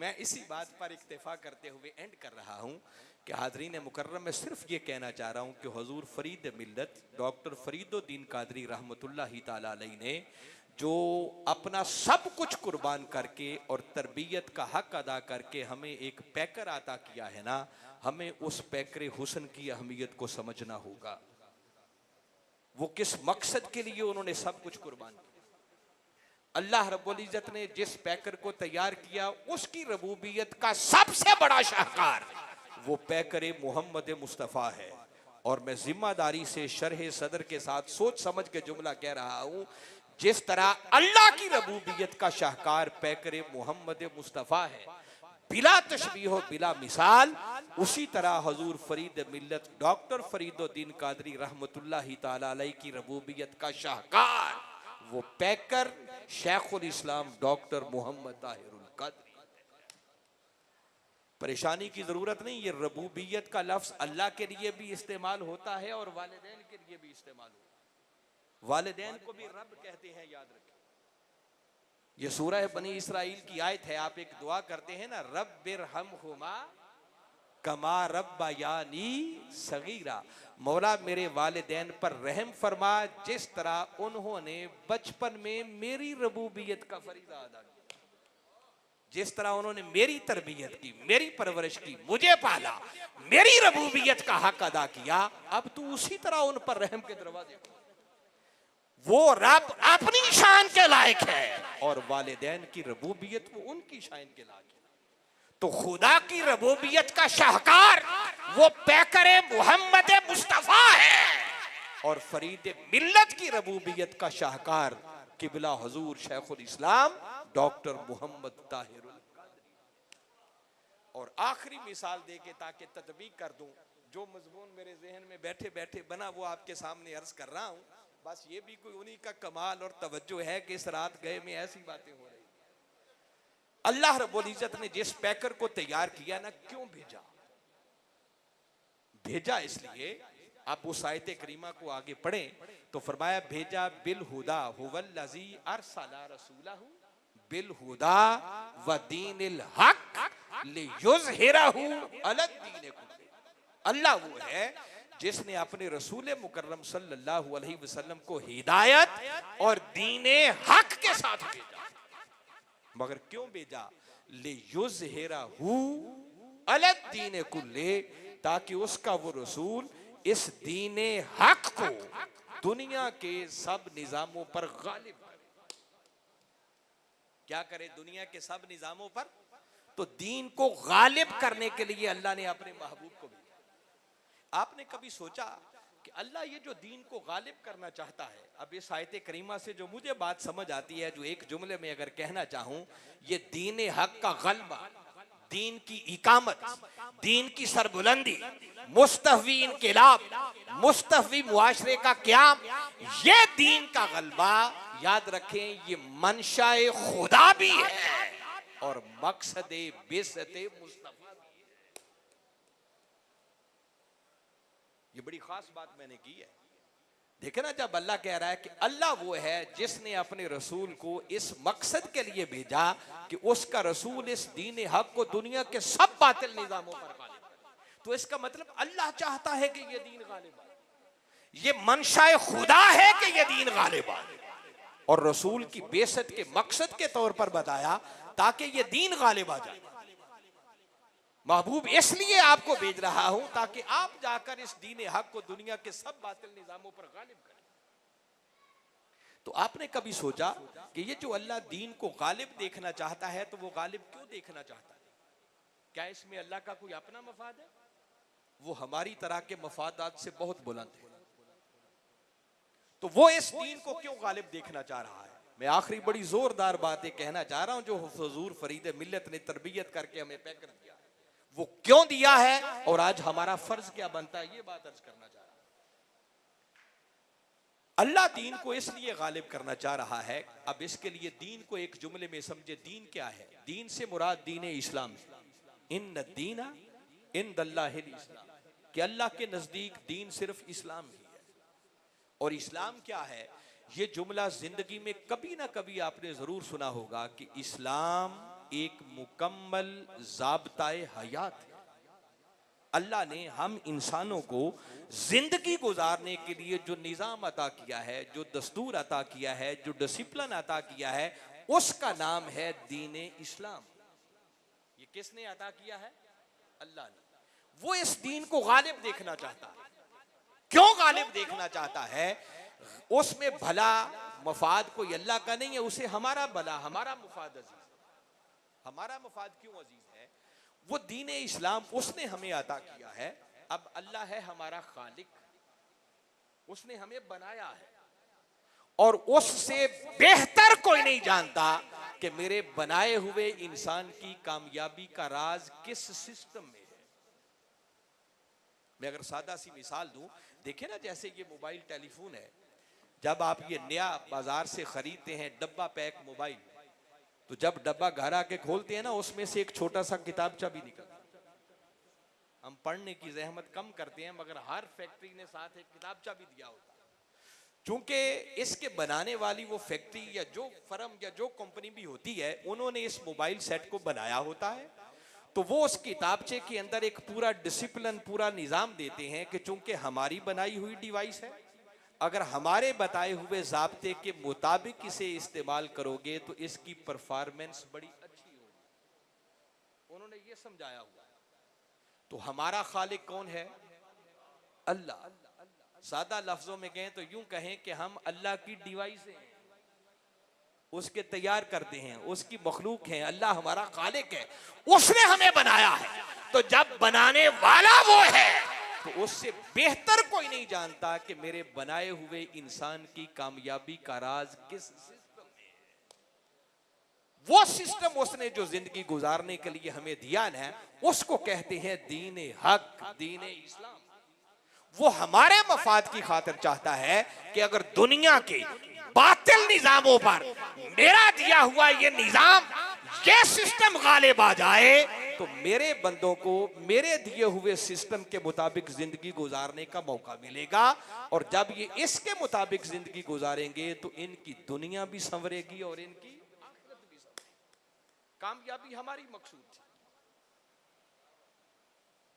मैं इसी बात पर इक्तिफा करते हुए एंड कर रहा हूँ कि हाज़रीन मुकर्रम, मैं सिर्फ ये कहना चाह रहा हूँ कि हुज़ूर फरीद मिल्लत डॉक्टर फरीदुद्दीन कादरी रहमतुल्लाहि ताला अलैहि ने जो अपना सब कुछ कुर्बान करके और तरबियत का हक अदा करके हमें एक पैकर अता किया है ना, हमें उस पैकर हुस्न की अहमियत को समझना होगा। वो किस मकसद के लिए उन्होंने सब कुछ कुर्बान किया। अल्लाह रब्बुल इज्जत ने जिस पैकर को तैयार किया उसकी रबूबियत का सबसे बड़ा शाहकार वो पैकर मोहम्मद मुस्तफ़ा है। और मैं जिम्मेदारी से शरह सदर के साथ सोच समझ के जुमला कह रहा हूं, जिस तरह अल्लाह की रबूबियत का शाहकार पैकर मोहम्मद मुस्तफ़ा है बिला तशबीह बिला मिसाल, उसी तरह हजूर फरीद मिल्लत डॉक्टर फरीदुद्दीन कादरी रहमतुल्लाहि ताला अलैहि की रबूबियत का शाहकार वो पैकर शेखुल इस्लाम डॉक्टर मोहम्मद ताहिरुल कादरी। परेशानी की जरूरत नहीं, ये रबूबियत का लफ्ज अल्लाह के लिए भी इस्तेमाल होता है और वालिदैन के लिए भी इस्तेमाल होता है। वालिदैन को भी रब कहते हैं, याद रखें। ये सूरह बनी इसराइल की आयत है। आप एक दुआ करते हैं ना, रब्बिरहमहुमा कमा रब्बयानी सगीरा, मौला मेरे वालिदैन पर रहम फरमा जिस तरह उन्होंने बचपन में मेरी रबूबियत का फरीदा अदा किया, जिस तरह उन्होंने मेरी तरबियत की, मेरी परवरिश की, मुझे पाला, मेरी रबूबियत का हक अदा किया, अब तू उसी तरह उन पर रहम के दरवाजे खोल। वो रब अपनी शान के लायक है और वालिदैन की रबूबियत वो उनकी शान के लायक है। तो खुदा की रबूबियत का शाहकार वो पैकरे मोहम्मद मुस्तफा है और फरीद मिल्लत की रबूबियत का शाहकार किबला हुजूर शेखुल इस्लाम डॉक्टर मोहम्मद ताहिरुल कादरी। और आखिरी मिसाल देके ताकि तदबीक कर दूं, जो मजमून मेरे जहन में बैठे बैठे बना वो आपके सामने अर्ज कर रहा हूं। बस ये भी कोई उन्हीं का कमाल और तवज्जो है कि इस रात गए में ऐसी बातें हो रही। अल्लाह रब्बुल इज्जत ने जिस पैकर को तैयार किया ना, क्यों भेजा? भेजा इसलिए, आप उस आयत करीमा को आगे पढ़ें तो फरमाया भेजा बिल हुदा हुवल्लज़ी अरसला रसूलहू बिल हुदा व दीनिल हक लियुज़हिरहू अला दीन कुल्ली। अल्लाह वो है जिसने अपने रसूल मुकर्रम सल्लल्लाहु अलैहि वसल्लम को हिदायत और दीने हक के साथ भेजा। मगर क्यों भेजा? लियुज़हिरहू अला दीन कुल्ली, ताकि उसका वो रसूल इस दीने हक को दुनिया के सब निजामों पर गालिब करे। क्या करे? दुनिया के सब निजामों पर। तो दीन को गालिब करने के लिए अल्लाह ने अपने महबूब को भेजा। आपने कभी सोचा कि अल्लाह ये जो दीन को गालिब करना चाहता है, अब इस आयत करीमा से जो मुझे बात समझ आती है, जो एक जुमले में अगर कहना चाहूं, ये दीन हक का गलबा, दीन की इकामत, दीन की सरबुलंदी, मुस्तहवी इनकिलाब, मुस्तहवी मुआशरे का क्याम, ये दीन का गलबा, याद रखें, ये मंशाए खुदा भी है और मकसदे बेसते मुस्तफा भी है। ये बड़ी खास बात मैंने की है। देखे ना, जब अल्लाह कह रहा है कि अल्लाह वो है जिसने अपने रसूल को इस मकसद के लिए भेजा कि उसका रसूल इस दीन हक को दुनिया के सब बातिल निजामों पर गालिब करे, तो इसका मतलब अल्लाह चाहता है कि ये दीन गालिब आए। ये मंशाए खुदा है कि ये दीन गालिब आए और रसूल की बेसत के मकसद के तौर पर बताया ताकि ये दीन गालिब आ जाए। महबूब इसलिए आपको भेज रहा हूं ताकि आप जाकर इस दीन हक को दुनिया के सब बातिल निजामों पर गालिब करें। तो आपने कभी सोचा कि ये जो अल्लाह दीन को गालिब देखना चाहता है, तो वो गालिब क्यों देखना चाहता है? क्या इसमें अल्लाह का कोई अपना मफाद है? वो हमारी तरह के मफादात से बहुत बुलंद है। तो वो इस दीन को क्यों गालिब देखना चाह रहा है? मैं आखिरी बड़ी जोरदार बातें कहना चाह रहा हूं, जो हुजूर फरीद मिल्लत ने तरबियत करके हमें पैकर दिया, वो क्यों दिया है और आज हमारा फर्ज क्या बनता है, ये बात अर्ज करना चाह रहा हूं। अल्लाह दीन को इसलिए गालिब करना चाह रहा है। अब इसके लिए दीन को एक जुमले में समझे। दीन क्या है? दीन से मुराद दीन इस्लाम है। इन्न दीना इंदल्लाहिल इस्लाम, कि अल्लाह के नजदीक दीन सिर्फ इस्लाम ही है। और इस्लाम क्या है? ये जुमला जिंदगी में कभी ना कभी आपने जरूर सुना होगा कि इस्लाम एक मुकम्मल ज़ाब्ताए हयात है। अल्लाह ने हम इंसानों को जिंदगी गुजारने के लिए जो निज़ाम अता किया है, जो दस्तूर अता किया है, जो डिसिप्लिन अता किया है, उसका नाम है दीन इस्लाम। ये किसने अता किया है? अल्लाह ने। वो इस दीन को गालिब देखना चाहता है। क्यों गालिब देखना चाहता है? उसमें भला मफाद कोई अल्लाह का नहीं है, उसे हमारा भला, हमारा मुफाद अजीज है। हमारा मुफाद क्यों अजीज है? वो दीन इस्लाम उसने हमें अता किया है। अब अल्लाह है हमारा खालिक, उसने हमें बनाया है और उससे बेहतर कोई नहीं जानता कि मेरे बनाए हुए इंसान की कामयाबी का राज किस सिस्टम में है। मैं अगर सादा सी मिसाल दूं, देखिए ना, जैसे ये मोबाइल टेलीफोन है, जब आप ये नया बाजार से खरीदते हैं डब्बा पैक मोबाइल, तो जब डब्बा घर आके खोलते हैं ना, उसमें से एक छोटा सा किताबचा भी निकलता है। हम पढ़ने की जहमत कम करते हैं, मगर हर फैक्ट्री ने साथ एक किताबचा भी दिया होता है। चूंकि इसके बनाने वाली वो फैक्ट्री या जो फर्म या जो कंपनी भी होती है, उन्होंने इस मोबाइल सेट को बनाया होता है, तो वो उस किताबचे के अंदर एक पूरा डिसिप्लिन, पूरा निज़ाम देते हैं कि चूंकि हमारी बनाई हुई डिवाइस है, अगर हमारे बताए हुए ज़ाब्ते के मुताबिक इसे इस्तेमाल करोगे तो इसकी परफॉर्मेंस बड़ी अच्छी होगी। उन्होंने ये समझाया हुआ। तो हमारा खालिक कौन है? अल्लाह। सादा लफ्जों में कहें तो यूं कहें कि हम अल्लाह की डिवाइस हैं, उसके तैयार करते हैं, उसकी मखलूक हैं। अल्लाह हमारा खालिक है, उसने हमें बनाया है। तो जब बनाने वाला वो है, तो उससे बेहतर कोई नहीं जानता कि मेरे बनाए हुए इंसान की कामयाबी का राज किस सिस्टम में है। वो सिस्टम उसने जो जिंदगी गुजारने के लिए हमें दिया है, उसको कहते हैं दीन हक, दीन इस्लाम। वो हमारे मफाद की खातिर चाहता है कि अगर दुनिया के बातिल निजामों पर मेरा दिया हुआ ये निजाम, ये सिस्टम गालिब आ जाए, तो मेरे बंदों को मेरे दिए हुए सिस्टम के मुताबिक जिंदगी गुजारने का मौका मिलेगा। और जब ये इसके मुताबिक जिंदगी गुजारेंगे तो इनकी दुनिया भी संवरेगी और इनकी आखिरत भी संवरेगी। कामयाबी हमारी मकसूद थी।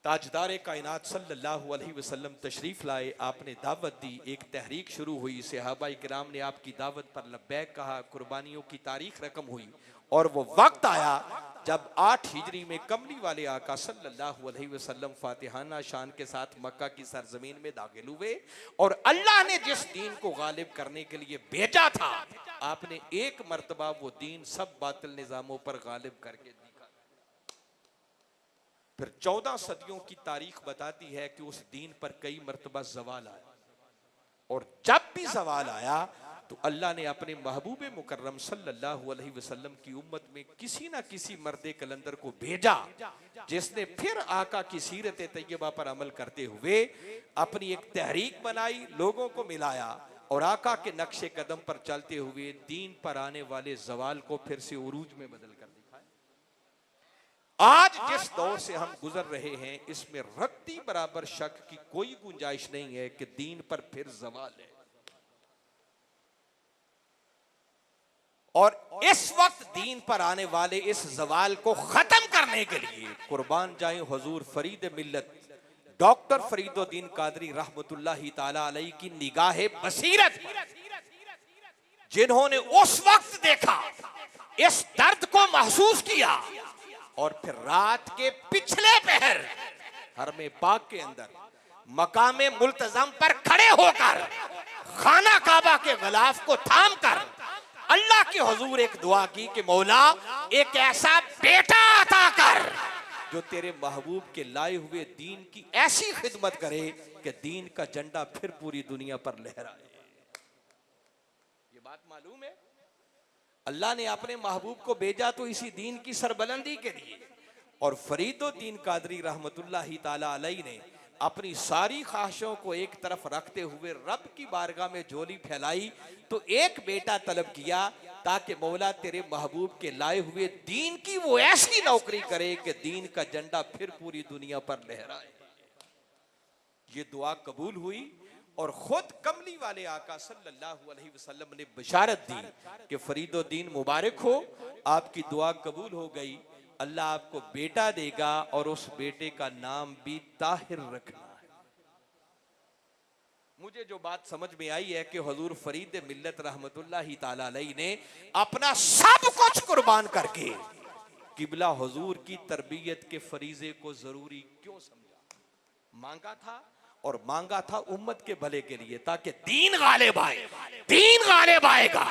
ताजदार कायनात सल्लल्लाहु अलैहि वसल्लम तशरीफ लाए, आपने दावत दी, एक तहरीक शुरू हुई, सहाबाए किराम ने आपकी दावत पर लब्बैक कहा, कुर्बानियों की तारीख रकम हुई और वो वक्त आया जब 8 हिजरी में कमली वाले आका सल्लल्लाहु अलैहि वसल्लम फातिहाना शान के साथ मक्का की सरजमीन में दाखिल हुए और अल्लाह ने जिस दीन को गालिब करने के लिए भेजा था, आपने एक मर्तबा वो दीन सब बातिल निजामों पर गालिब करके दिखा। फिर 14 सदियों की तारीख बताती है कि उस दीन पर कई मर्तबा जवाल आया, और जब भी जवाल आया तो अल्लाह ने अपने महबूब मुकर्रम सल्लल्लाहु अलैहि वसल्लम की उम्मत में किसी ना किसी मर्दे कलंदर को भेजा, जिसने फिर आका की सीरत तैयबा पर अमल करते हुए अपनी एक तहरीक बनाई, लोगों को मिलाया और आका के नक्शे कदम पर चलते हुए दीन पर आने वाले जवाल को फिर से उरूज में बदल कर दिखाया। आज जिस दौर से हम गुजर रहे हैं, इसमें रत्ती बराबर शक की कोई गुंजाइश नहीं है कि दीन पर फिर जवाल है। और इस वक्त दीन पर आने वाले इस जवाल को खत्म करने के लिए कुर्बान जाए हुजूर फरीद मिल्लत डॉक्टर फरीदुद्दीन कादरी रहमतुल्लाहि ताला अलैहि की निगाहे बसीरत, जिन्होंने उस वक्त देखा, इस दर्द को महसूस किया और फिर रात के पिछले पहर हरमे पाक के अंदर मकामे मुल्तजम पर खड़े होकर खाना काबा के गिलाफ को थाम कर अल्लाह के हुजूर एक दुआ की कि मौला एक ऐसा बेटा अता कर जो तेरे महबूब के लाए हुए दीन की ऐसी खिदमत करे कि दीन का झंडा फिर पूरी दुनिया पर लहराए। ये बात मालूम है, अल्लाह ने अपने महबूब को भेजा तो इसी दीन की सरबलंदी के लिए, और फरीदुद्दीन कादरी रहमतुल्लाहि ताला अलैहि ने अपनी सारी ख्वाहिशों को एक तरफ रखते हुए रब की बारगाह में झोली फैलाई तो एक बेटा तलब किया ताकि मौला तेरे महबूब के लाए हुए दीन की वो ऐसी नौकरी करे कि दीन का झंडा फिर पूरी दुनिया पर लहराए। ये दुआ कबूल हुई और खुद कमली वाले आका सल्लल्लाहु अलैहि वसल्लम ने बशारत दी कि फरीदुद्दीन मुबारक हो, आपकी दुआ कबूल हो गई, अल्लाह आपको बेटा देगा और उस बेटे का नाम भी ताहिर रखना है। मुझे जो बात समझ में आई है कि हुजूर फरीद मिल्लत रहमतुल्लाहि ताला अलैहि ने अपना सब कुछ कुर्बान करके किबला हुजूर की तरबियत के फरीजे को जरूरी क्यों समझा, मांगा था और मांगा था उम्मत के भले के लिए, ताकि दीन गालिब आए, दीन गालिब आएगा,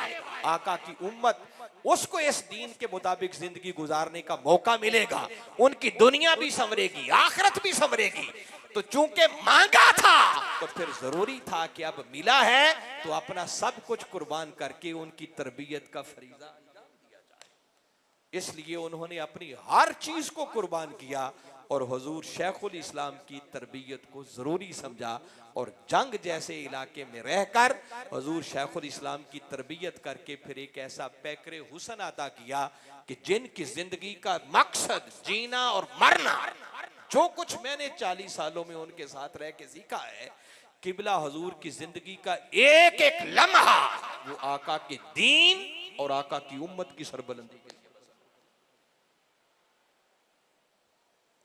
आका की उम्मत उसको इस दीन के मुताबिक जिंदगी गुजारने का मौका मिलेगा, उनकी दुनिया भी संवरेगी, आखिरत भी संवरेगी। तो चूंकि मांगा था तो फिर जरूरी था कि अब मिला है तो अपना सब कुछ कुर्बान करके उनकी तरबियत का फरीजा अंजाम दिया जाए। इसलिए उन्होंने अपनी हर चीज को कुर्बान किया और हुजूर शेखुल इस्लाम की तरबियत को जरूरी समझा और जंग जैसे इलाके में रहकर हुजूर शेखुल इस्लाम की तरबियत करके फिर एक ऐसा पैकरे हुसन अता किया कि जिनकी जिंदगी का मकसद जीना और मरना, जो कुछ मैंने 40 सालों में उनके साथ रह के सीखा है, किबला हुजूर की जिंदगी का एक एक लम्हा वो आका के दीन और आका की उम्मत की सरबलंदी के लिए।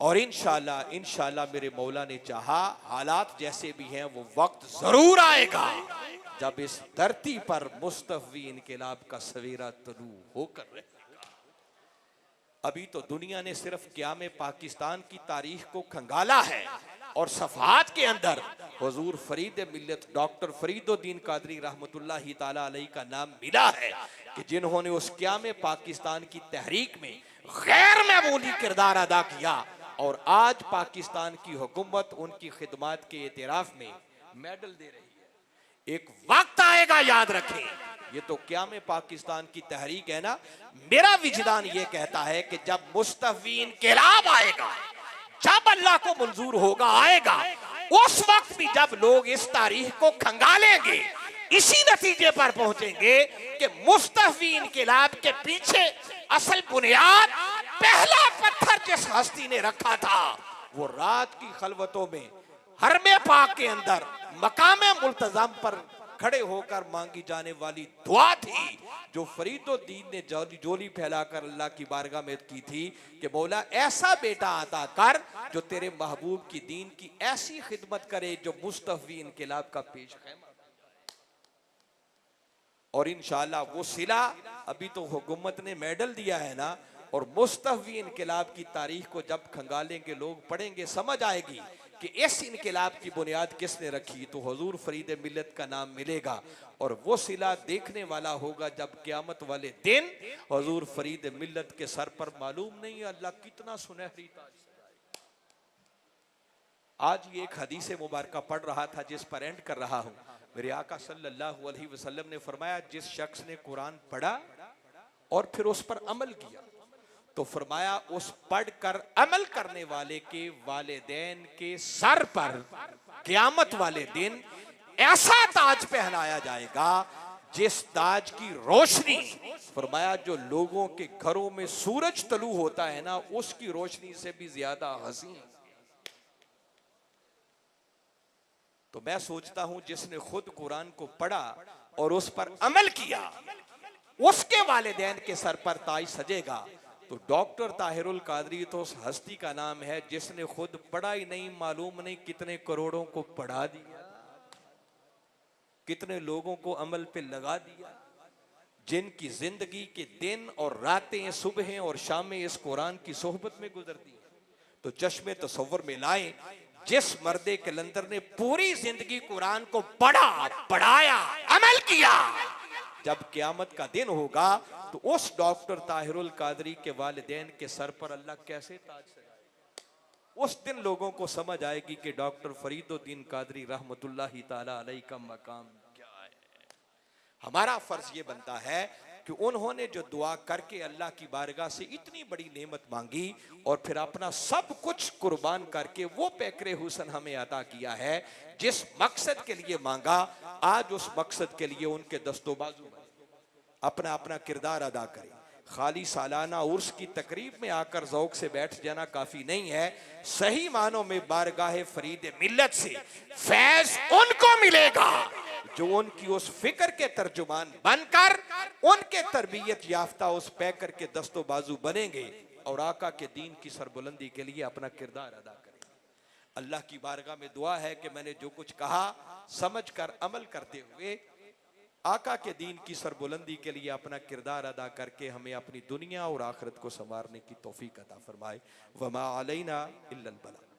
और इंशाअल्लाह मेरे मौला ने चाहा, हालात जैसे भी हैं वो वक्त जरूर आएगा जब इस धरती पर मुस्तफी इनकलाब का सवेरा तलू होकर रहेगा। अभी तो दुनिया ने सिर्फ क़याम पाकिस्तान की तारीख को खंगाला है और सफात के अंदर हुजूर फरीद मिल्लत डॉक्टर फरीदुद्दीन कादरी रहमतुल्लाहि ताला अलैहि का नाम मिला है कि जिन्होंने उस क़याम पाकिस्तान की तहरीक में गैर मामूली किरदार अदा किया और आज पाकिस्तान की हुकूमत उनकी खिदमत के एतराफ में मेडल दे रही है। एक वक्त आएगा, याद रखें, ये तो क़याम पाकिस्तान की तहरीक है ना, मेरा विजदान ये कहता है कि जब मुस्तफी इनकलाब आएगा, जब अल्लाह को मंजूर होगा आएगा, उस वक्त भी जब लोग इस तारीख को खंगालेंगे, इसी नतीजे पर पहुंचेंगे कि मुस्तफी इनकलाब के पीछे असल बुनियाद, पहला पत्थर जिस हस्ती ने रखा था वो रात की खलवतों में हरमे पाक के अंदर मकामे मुल्तज़म पर खड़े होकर मांगी जाने वाली दुआ थी, जो फरीदुद्दीन ने जोली फैलाकर अल्लाह की बारगाह में की थी कि मौला ऐसा बेटा अता कर जो तेरे महबूब की दीन की ऐसी खिदमत करे जो मुस्तफी इनकलाब का पेश खैमा। और इंशाअल्लाह वो सिला, अभी तो हुकूमत ने मेडल दिया है ना, और मुस्तफी इनकलाब की तारीख को जब खंगालेंगे लोग पढ़ेंगे, समझ आएगी कि इस इनकलाब की बुनियाद किसने रखी, तो हुजूर फरीद मिल्लत का नाम मिलेगा और वो सिला देखने वाला होगा जब क़यामत वाले दिन हुजूर फरीद मिल्लत के सर पर मालूम नहीं अल्लाह कितना सुनहरी ताज सजाएगा। आज ये एक हदीस मुबारका पढ़ रहा था जिस पर एंड कर रहा हूं। मेरे आका सल्लल्लाहु अलैहि वसल्लम ने फरमाया, जिस शख्स ने कुरान पढ़ा और फिर उस पर अमल किया, तो फरमाया उस पढ़कर अमल करने वाले के वालिदैन के सर पर क़यामत वाले दिन ऐसा ताज पहनाया जाएगा जिस ताज की रोशनी, फरमाया जो लोगों के घरों में सूरज तलू होता है ना, उसकी रोशनी से भी ज्यादा हसीन। तो मैं सोचता हूं जिसने खुद कुरान को पढ़ा और उस पर अमल किया, उसके वालिदैन के सर पर ताज सजेगा। तो डॉक्टर ताहिरुल कादरी तो उस हस्ती का नाम है जिसने खुद पढ़ा ही नहीं, मालूम नहीं कितने करोड़ों को पढ़ा दिया, कितने लोगों को अमल पे लगा दिया, जिनकी जिंदगी के दिन और रातें, सुबहें और शामें इस कुरान की सोहबत में गुजरती हैं। तो चश्मे तसव्वुर में लाएं, जिस मर्दे कलंदर ने पूरी जिंदगी कुरान को पढ़ा, पढ़ाया, अमल किया, जब क़यामत का दिन होगा तो उस डॉक्टर ताहिरुल कादरी के वालिदैन के सर पर अल्लाह कैसे ताज सजाएगा। उस दिन लोगों को समझ आएगी कि डॉक्टर फरीदुद्दीन कादरी रहमतुल्लाहि ताला अलैहि का मकाम क्या है। हमारा फर्ज ये बनता है कि उन्होंने जो दुआ करके अल्लाह की बारगाह से इतनी बड़ी नेमत मांगी और फिर अपना सब कुछ कुर्बान करके वो पैकरे हुसन हमें अता किया है, जिस मकसद के लिए मांगा, आज उस मकसद के लिए उनके दस्तोबाजू अपना अपना किरदार अदा करें, खाली सालाना उर्स की तकरीब में आकर ज़ौक से बैठ जाना काफी नहीं है। सही मानों में बारगाह फरीद मिल्लत से फैज उनको मिलेगा जो उनकी उस फिक्र के तर्जुमान बनकर उनके तरबियत याफ्ता उस पैकर के दस्तो बाजू बनेंगे और आका के दीन की सरबुलंदी के लिए अपना किरदार अदा करेंगे। अल्लाह की बारगाह में दुआ है कि मैंने जो कुछ कहा समझ कर अमल करते हुए आका के दीन की सरबुलंदी के लिए अपना किरदार अदा करके हमें अपनी दुनिया और आखिरत को संवारने की तौफीक अता फरमाए। वमा अलैना इल्लल बलाग।